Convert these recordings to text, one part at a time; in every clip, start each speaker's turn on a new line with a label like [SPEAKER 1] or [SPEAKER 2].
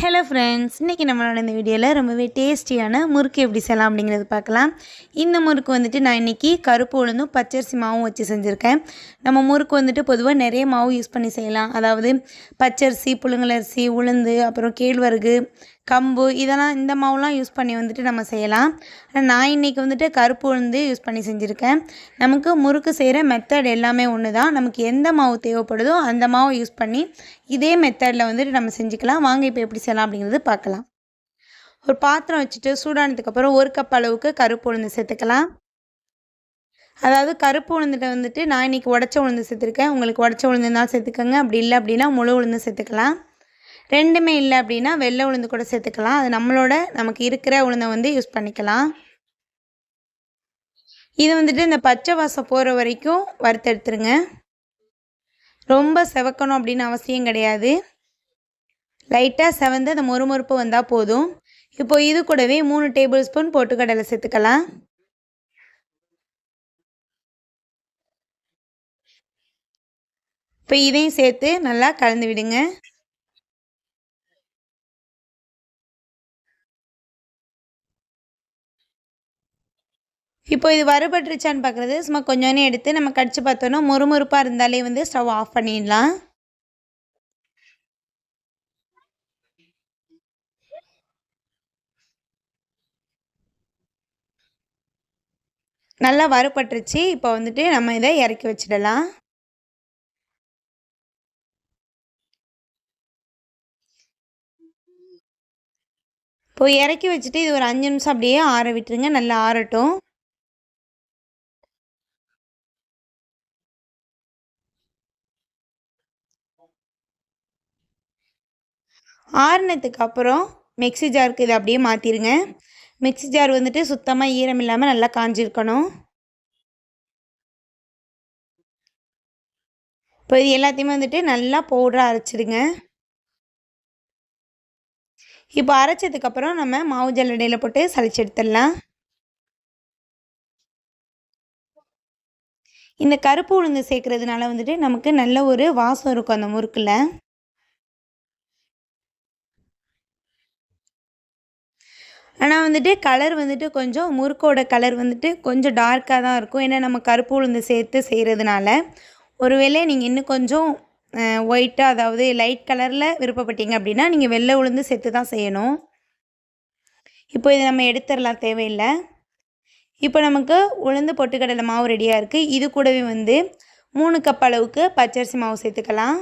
[SPEAKER 1] Hello friends, இன்றைக்கி நம்மளோட இந்த வீடியோவில் ரொம்பவே டேஸ்டியான முறுக்கு எப்படி செய்யலாம் அப்படிங்கிறது பார்க்கலாம். இந்த முறுக்கு வந்துட்டு நான் இன்றைக்கி கருப்பு உளுந்தும் பச்சரிசி மாவும் வச்சு செஞ்சுருக்கேன். நம்ம முறுக்கு வந்துட்டு பொதுவாக நிறைய மாவு யூஸ் பண்ணி செய்யலாம். அதாவது பச்சரிசி, புழுங்கலரிசி, உளுந்து, அப்புறம் கேழ்வரகு, கம்பு, இதெல்லாம் இந்த மாவுலாம் யூஸ் பண்ணி வந்துட்டு நம்ம செய்யலாம். ஆனால் நான் இன்றைக்கி வந்துட்டு கருப்பு உளுந்து யூஸ் பண்ணி செஞ்சுருக்கேன். நமக்கு முறுக்கு செய்கிற மெத்தட் எல்லாமே ஒன்று தான். நமக்கு எந்த மாவு தேவைப்படுதோ அந்த மாவை யூஸ் பண்ணி இதே மெத்தடில் வந்துட்டு நம்ம செஞ்சுக்கலாம். வாங்க இப்போ எப்படி செய்யலாம் அப்படிங்கிறது பார்க்கலாம். ஒரு பாத்திரம் வச்சுட்டு சூடானதுக்கப்புறம் 1 கப் அளவுக்கு கருப்பு உளுந்து சேர்த்துக்கலாம். அதாவது கருப்பு உளுந்துட்ட வந்துட்டு நான் இன்றைக்கி உடச்ச உளுந்து சேர்த்துருக்கேன். உங்களுக்கு உடச்ச உளுந்து இருந்தாலும் சேர்த்துக்கோங்க. அப்படி இல்லை அப்படின்னா முழு உளுந்து சேர்த்துக்கலாம். ரெண்டுமே இல்லை அப்படின்னா வெள்ளை உளுந்து கூட சேர்த்துக்கலாம். அது நமக்கு இருக்கிற உளுந்தை வந்து யூஸ் பண்ணிக்கலாம். இது வந்துட்டு இந்த பச்சை வாசம் போகிற வரைக்கும் வறுத்தெடுத்துருங்க. ரொம்ப செவக்கணும் அப்படின்னு அவசியம் கிடையாது. லைட்டாக செவந்து அந்த மொறுமொறுப்பு வந்தால் போதும். இப்போ இது கூடவே 3 டேபிள் ஸ்பூன் பொட்டுக்கடலை சேர்த்துக்கலாம். இப்போ இதையும் சேர்த்து நல்லா கலந்து விடுங்க. இப்போ இது வறுபட்டுருச்சான்னு பார்க்குறது சும்மா கொஞ்சோன்னே எடுத்து நம்ம கடிச்சு பார்த்தோன்னா மொறுமொறுப்பாக இருந்தாலே வந்து ஸ்டவ் ஆஃப் பண்ணிடலாம். நல்லா வறுபட்டுருச்சு. இப்போ வந்துட்டு நம்ம இதை இறக்கி வச்சிடலாம். இப்போ இறக்கி வச்சுட்டு இது ஒரு 5 நிமிஷம் அப்படியே ஆற விட்டுருங்க. நல்லா ஆறட்டும். ஆறுனதுக்கு அப்புறம் மிக்ஸி ஜாருக்கு இதை அப்படியே மாற்றிடுங்க. மிக்ஸி ஜார் வந்துட்டு சுத்தமாக ஈரம் இல்லாமல் நல்லா காஞ்சிருக்கணும். இப்போ இது எல்லாத்தையுமே வந்துட்டு நல்லா பவுடராக அரைச்சிடுங்க. இப்போ அரைச்சதுக்கப்புறம் நம்ம மாவு ஜல்லடையில் போட்டு சளிச்சு எடுத்துடலாம். இந்த கருப்பு உளுந்து சேர்க்கறதுனால வந்துட்டு நமக்கு நல்ல ஒரு வாசம் இருக்கும் அந்த முறுக்கில். ஆனால் வந்துட்டு கலர் வந்துட்டு கொஞ்சம் முறுக்கோட கலர் வந்துட்டு கொஞ்சம் டார்க்காக தான் இருக்கும். ஏன்னா நம்ம கருப்பு உளுந்து சேர்த்து செய்கிறதுனால. ஒருவேளை நீங்கள் இன்னும் கொஞ்சம் ஒயிட்டாக, அதாவது லைட் கலரில் விருப்பப்பட்டீங்க அப்படின்னா நீங்கள் வெள்ளை உளுந்து சேர்த்து தான் செய்யணும். இப்போ இதை நம்ம எடுத்துடலாம், தேவையில்லை. இப்போ நமக்கு உளுந்து பொட்டுக்கடலை மாவு ரெடியாக இருக்குது. இது கூடவே வந்து 3 கப் அளவுக்கு பச்சரிசி மாவு சேர்த்துக்கலாம்.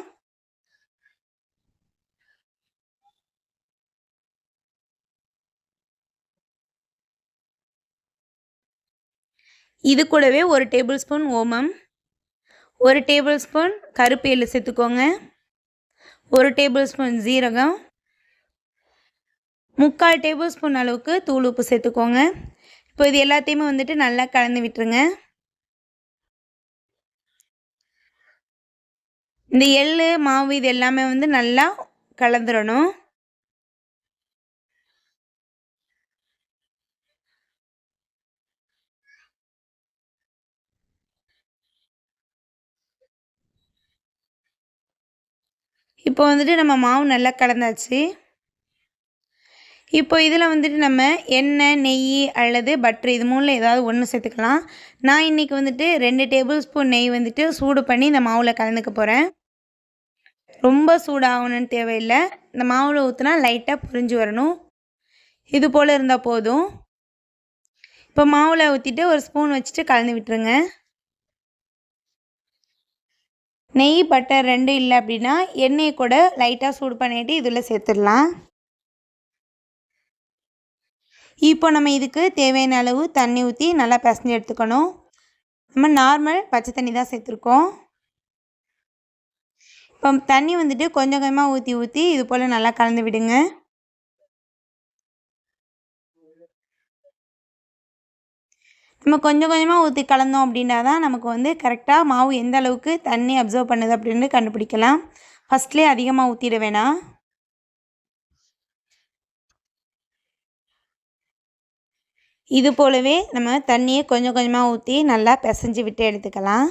[SPEAKER 1] இது கூடவே 1 டேபிள் ஸ்பூன் ஓமம், 1 டேபிள் ஸ்பூன் கருப்பு எள்ளு சேர்த்துக்கோங்க, 1 டேபிள் ஸ்பூன் ஜீரகம், 3/4 டேபிள் ஸ்பூன் அளவுக்கு தூள் உப்பு சேர்த்துக்கோங்க. இப்போ இது எல்லாத்தையுமே வந்துட்டு நல்லா கலந்து விட்டுருங்க. இந்த எள்ளு மாவு இது எல்லாமே வந்து நல்லா கலந்துடணும். இப்போ வந்துட்டு நம்ம மாவு நல்லா கலந்தாச்சு. இப்போ இதில் வந்துட்டு நம்ம எண்ணெய், நெய் அல்லது பட்டர் இது 3ல் ஏதாவது ஒன்று சேர்த்துக்கலாம். நான் இன்றைக்கி வந்துட்டு 2 டேபிள் ஸ்பூன் நெய் வந்துட்டு சூடு பண்ணி இந்த மாவில் கலந்துக்க போகிறேன். ரொம்ப சூடாகணும்னு தேவையில்லை. இந்த மாவில் ஊற்றினா லைட்டாக புரிஞ்சு வரணும். இது போல் இருந்தால் போதும். இப்போ மாவில் ஊற்றிட்டு ஒரு ஸ்பூன் வச்சுட்டு கலந்து விட்டுருங்க. நெய், பட்டர் 2 இல்லை அப்படின்னா எண்ணெயை கூட லைட்டாக சூடு பண்ணிவிட்டு இதில் சேர்த்துடலாம். இப்போ நம்ம இதுக்கு தேவையான அளவு தண்ணி ஊற்றி நல்லா பிசைஞ்சு எடுத்துக்கணும். நம்ம நார்மல் பச்சை தண்ணி தான் சேர்த்துருக்கோம். இப்போ தண்ணி வந்துட்டு கொஞ்சம் கொஞ்சமாக ஊற்றி இது போல் நல்லா கலந்து விடுங்க. நம்ம கொஞ்சம் கொஞ்சமாக ஊற்றி கலந்தோம் அப்படின்னா தான் நமக்கு வந்து கரெக்டாக மாவு எந்த அளவுக்கு தண்ணி அப்சர்வ் பண்ணுது அப்படின்னு கண்டுபிடிக்கலாம். ஃபஸ்ட்லேயே அதிகமாக ஊற்றிட வேணாம். இது போலவே நம்ம தண்ணியை கொஞ்சம் கொஞ்சமாக ஊற்றி நல்லா பிசைஞ்சு விட்டு எடுத்துக்கலாம்.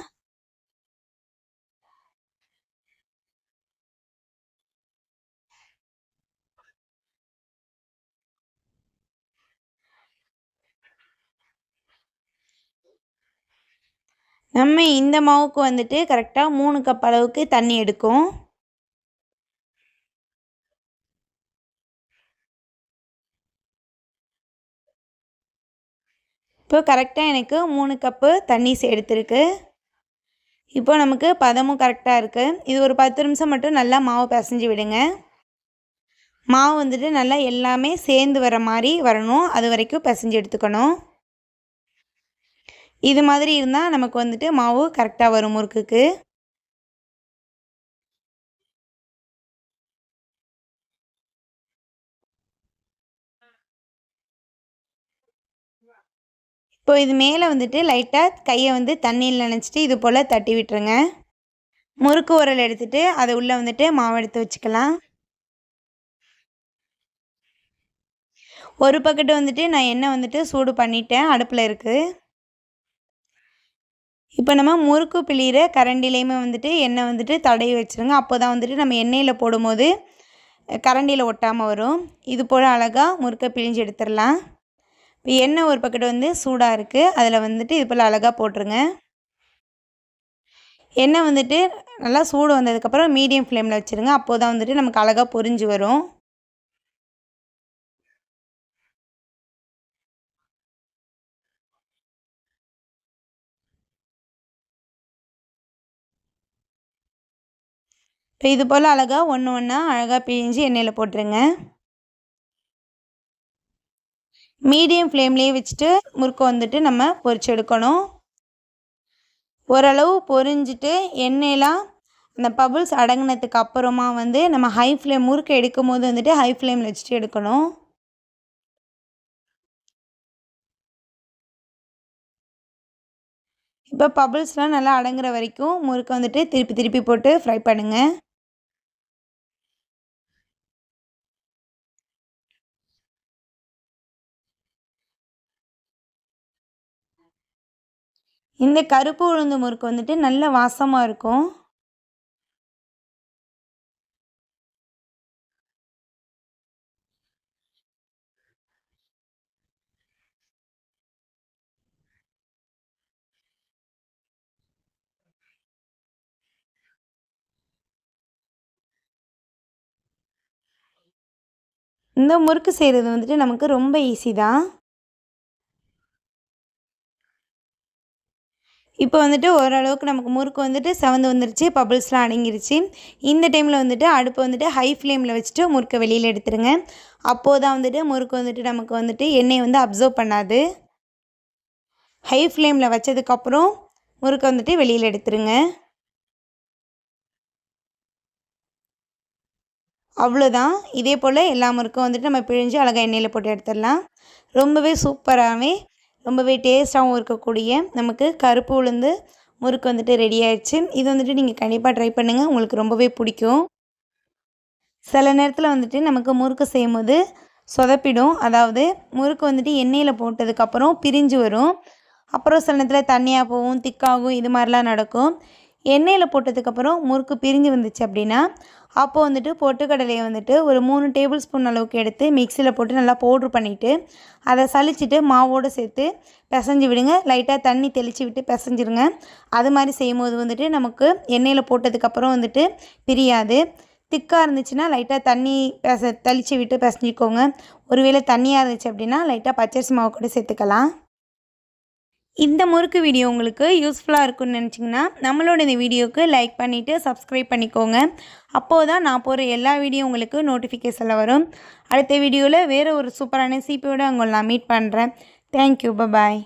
[SPEAKER 1] நம்ம இந்த மாவுக்கு வந்துட்டு கரெக்டாக 3 கப் அளவுக்கு தண்ணி எடுக்கும். இப்போ கரெக்டாக எனக்கு 3 கப்பு தண்ணி எடுத்துருக்கு. இப்போ நமக்கு பதமும் கரெக்டாக இருக்குது. இது ஒரு 10 நிமிஷம் மட்டும் நல்லா மாவு பிசைஞ்சு விடுங்க. மாவு வந்துட்டு நல்லா எல்லாமே சேர்ந்து வர மாதிரி வரணும். அது வரைக்கும் பிசைஞ்சு எடுத்துக்கணும். இது மாதிரி இருந்தால் நமக்கு வந்துட்டு மாவு கரெக்டாக வரும் முறுக்குக்கு. இப்போ இது மேலே வந்துட்டு லைட்டாக கையை வந்து தண்ணியில் நனைச்சிட்டு இது போல் தட்டி விட்டுருங்க. முறுக்கு உரல் எடுத்துகிட்டு அதை உள்ளே வந்துட்டு மாவு எடுத்து வச்சுக்கலாம். ஒரு பக்கெட்டு வந்துட்டு நான் எண்ணெய் வந்துட்டு சூடு பண்ணிட்டேன், அடுப்பில் இருக்குது. இப்போ நம்ம முறுக்கு பிழிகிற கரண்டிலையுமே வந்துட்டு எண்ணெய் வந்துட்டு தடவி வச்சுருங்க. அப்போ தான் வந்துட்டு நம்ம எண்ணெயில் போடும்போது கரண்டியில் ஒட்டாமல் வரும். இது போல் அழகாக முறுக்கை பிழிஞ்சு எடுத்துடலாம். இப்போ எண்ணெய் ஒரு பக்கெட்டு வந்து சூடாக இருக்குது, அதில் வந்துட்டு இது போல் அழகாக போட்டுருங்க. எண்ணெய் வந்துட்டு நல்லா சூடு வந்ததுக்கப்புறம் மீடியம் ஃப்ளேமில் வச்சுருங்க. அப்போ தான் வந்துட்டு நமக்கு அழகாக பொரிஞ்சு வரும். இப்போ இது போல் அழகாக ஒன்று ஒன்றா அழகாக பிழிஞ்சு எண்ணெயில் போட்டுருங்க. மீடியம் ஃப்ளேம்லேயே வச்சுட்டு முறுக்கை வந்துட்டு நம்ம பொரிச்சு எடுக்கணும். ஓரளவு பொரிஞ்சிட்டு எண்ணெயெலாம் அந்த பபுள்ஸ் அடங்கினதுக்கு அப்புறமா வந்து நம்ம ஹை ஃப்ளேம் முறுக்கை எடுக்கும் போது வந்துட்டு ஹை ஃப்ளேமில் வச்சுட்டு எடுக்கணும். இப்போ பபுள்ஸ்லாம் நல்லா அடங்குற வரைக்கும் முறுக்கை வந்துட்டு திருப்பி திருப்பி போட்டு ஃப்ரை பண்ணுங்கள். இந்த கருப்பு உளுந்து முறுக்கு வந்துட்டு நல்ல வாசமாக இருக்கும். இந்த முறுக்கு செய்கிறது வந்துட்டு நமக்கு ரொம்ப ஈஸி தான். இப்போ வந்துட்டு ஓரளவுக்கு நமக்கு முறுக்கு வந்துட்டு செவந்து வந்துருச்சு, பபுள்ஸ்லாம் அடங்கிருச்சு. இந்த டைமில் வந்துட்டு அடுப்பை வந்துட்டு ஹை ஃப்ளேமில் வச்சுட்டு முறுக்கை வெளியில் எடுத்துருங்க. அப்போது தான் வந்துட்டு முறுக்கு வந்துட்டு நமக்கு வந்துட்டு எண்ணெயை வந்து அப்சர்வ் பண்ணாது. ஹை ஃப்ளேமில் வச்சதுக்கப்புறம் முறுக்கை வந்துட்டு வெளியில் எடுத்துருங்க. அவ்வளோதான். இதே போல் எல்லா முறுக்கும் வந்துட்டு நம்ம பிழிஞ்சு அழகாக எண்ணெயில் போட்டு எடுத்துடலாம். ரொம்பவே சூப்பராகவே ரொம்பவே டேஸ்ட்டாகவும் இருக்கக்கூடிய நமக்கு கருப்பு உளுந்து முறுக்கு வந்துட்டு ரெடி ஆயிடுச்சு. இது வந்துட்டு நீங்கள் கண்டிப்பாக ட்ரை பண்ணுங்கள், உங்களுக்கு ரொம்பவே பிடிக்கும். சில நேரத்தில் வந்துட்டு நமக்கு முறுக்கு செய்யும்போது சொதப்பிடும். அதாவது முறுக்கு வந்துட்டு எண்ணெயில் போட்டதுக்கப்புறம் பிரிஞ்சு வரும். அப்புறம் சில நேரத்தில் தண்ணியாக போகும், திக்காகும், இது மாதிரிலாம் நடக்கும். எண்ணெயில் போட்டதுக்கப்புறம் முறுக்கு பிரிஞ்சு வந்துச்சு அப்படின்னா அப்போது வந்துட்டு பொட்டுக்கடலையை வந்துட்டு ஒரு 3 டேபிள் ஸ்பூன் அளவுக்கு எடுத்து மிக்சியில் போட்டு நல்லா பவுட்ரு பண்ணிவிட்டு அதை சலிச்சுட்டு மாவோடு சேர்த்து பிசைஞ்சு விடுங்க. லைட்டாக தண்ணி தெளித்து விட்டு பிசைஞ்சிருங்க. அது மாதிரி செய்யும்போது வந்துட்டு நமக்கு எண்ணெயில் போட்டதுக்கப்புறம் வந்துட்டு பிரியாது. திக்காக இருந்துச்சுன்னா லைட்டாக தண்ணி தெளித்து விட்டு பிசைஞ்சிக்கோங்க. ஒருவேளை தண்ணியாக இருந்துச்சு அப்படின்னா லைட்டாக பச்சரிசி மாவு கூட சேர்த்துக்கலாம். இந்த முறுக்கு வீடியோ உங்களுக்கு யூஸ்ஃபுல்லாக இருக்குன்னு நினச்சிங்கன்னா நம்மளோட இந்த வீடியோவுக்கு லைக் பண்ணிவிட்டு சப்ஸ்கிரைப் பண்ணிக்கோங்க. அப்போது தான் நான் போகிற எல்லா வீடியோ உங்களுக்கு நோட்டிஃபிகேஷனில் வரும். அடுத்த வீடியோவில் வேறு ஒரு சூப்பரான சீப்போடு உங்களை நான் மீட் பண்ணுறேன். தேங்க்யூ, பாய்.